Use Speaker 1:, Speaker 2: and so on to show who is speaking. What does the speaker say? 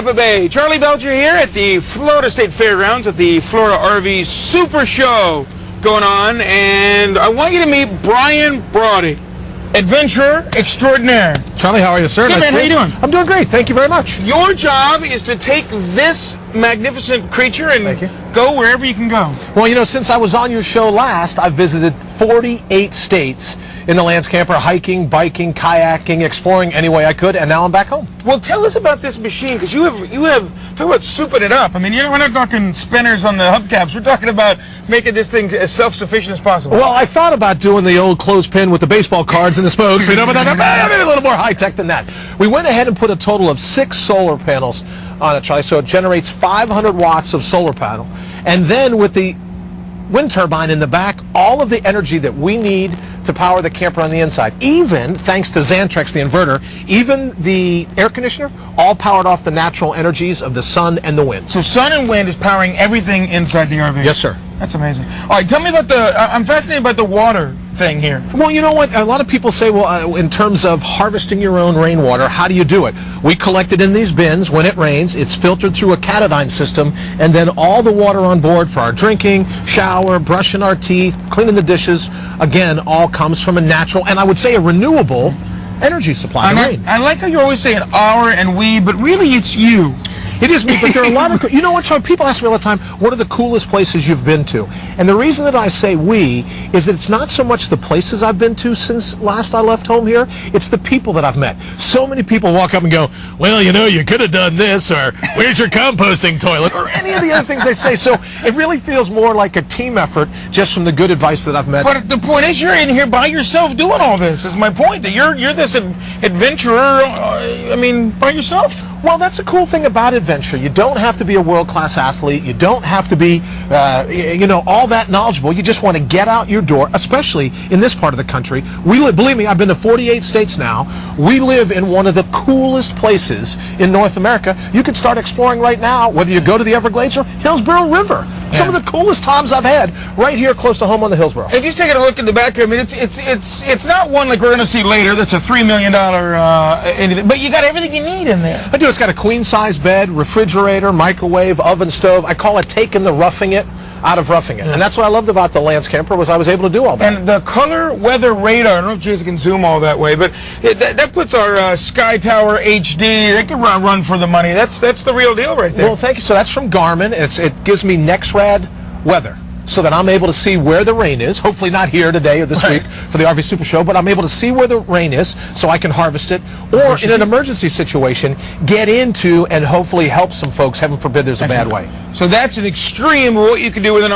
Speaker 1: Tampa Bay. Charlie Belcher here at the Florida State Fairgrounds at the Florida RV SuperShow going on, and I want you to meet Brian Brawdy, adventurer extraordinaire.
Speaker 2: Charlie, how are you, sir?
Speaker 1: Good, man. How you doing?
Speaker 2: I'm doing great. Thank you very much.
Speaker 1: Your job is to take this magnificent creature and go wherever you can go.
Speaker 2: Well, you know, since I was on your show last, I've visited 48 states in the Lance Camper, hiking, biking, kayaking, exploring any way I could, and now I'm back home.
Speaker 1: Well, tell us about this machine, because you have talk about souping it up. I mean, we're not talking spinners on the hubcaps. We're talking about making this thing as self-sufficient as possible.
Speaker 2: Well, I thought about doing the old clothespin with the baseball cards and the spokes, you know, but I made it a little more high-tech than that. We went ahead and put a total of 6 solar panels on it, Charlie, so it generates 500 watts of solar panel. And then with the wind turbine in the back, all of the energy that we need to power the camper on the inside, even thanks to Xantrex, the inverter, even the air conditioner, all powered off the natural energies of the sun and the wind.
Speaker 1: So sun and wind is powering everything inside the RV?
Speaker 2: Yes, sir.
Speaker 1: That's amazing. All right, tell me about I'm fascinated about the water thing here.
Speaker 2: Well, you know what? A lot of people say, well, in terms of harvesting your own rainwater, how do you do it? We collect it in these bins when it rains. It's filtered through a catadine system, and then all the water on board for our drinking, shower, brushing our teeth, cleaning the dishes, again, all comes from a natural, and I would say a renewable energy supply.
Speaker 1: I like how you always say an our and we, but really it's you.
Speaker 2: It is me, but there are a lot of, you know what, Charlie, people ask me all the time, what are the coolest places you've been to? And the reason that I say we is that it's not so much the places I've been to since last I left home here, it's the people that I've met. So many people walk up and go, well, you know, you could have done this, or where's your composting toilet, or any of the other things they say. So it really feels more like a team effort just from the good advice that I've met.
Speaker 1: But the point is, you're in here by yourself doing all this, is my point, that you're this adventurer, I mean, by yourself.
Speaker 2: Well, that's a cool thing about adventure. You don't have to be a world-class athlete. You don't have to be, you know, all that knowledgeable. You just want to get out your door, especially in this part of the country. We live, believe me, I've been to 48 states now. We live in one of the coolest places in North America. You can start exploring right now, whether you go to the Everglades or Hillsborough River. Yeah. Some of the coolest times I've had right here close to home on the Hillsborough.
Speaker 1: And just taking a look in the back here, I mean, it's not one like we're going to see later. That's a $3 million anything, but you got everything you need in there.
Speaker 2: I do. It's got a queen-size bed, refrigerator, microwave, oven, stove. I call it taking the roughing it out of roughing it. And that's what I loved about the Lance Camper, was I was able to do all that.
Speaker 1: And the color weather radar, I don't know if Jason can zoom all that way, but that puts our Sky Tower HD, they can run for the money. That's the real deal right there.
Speaker 2: Well, thank you. So that's from Garmin. It gives me NextRad weather, so that I'm able to see where the rain is. Hopefully not here today or this week for the RV Super Show, but I'm able to see where the rain is so I can harvest it, or in an emergency situation, get into and hopefully help some folks, heaven forbid there's a bad way.
Speaker 1: So that's an extreme of what you can do with an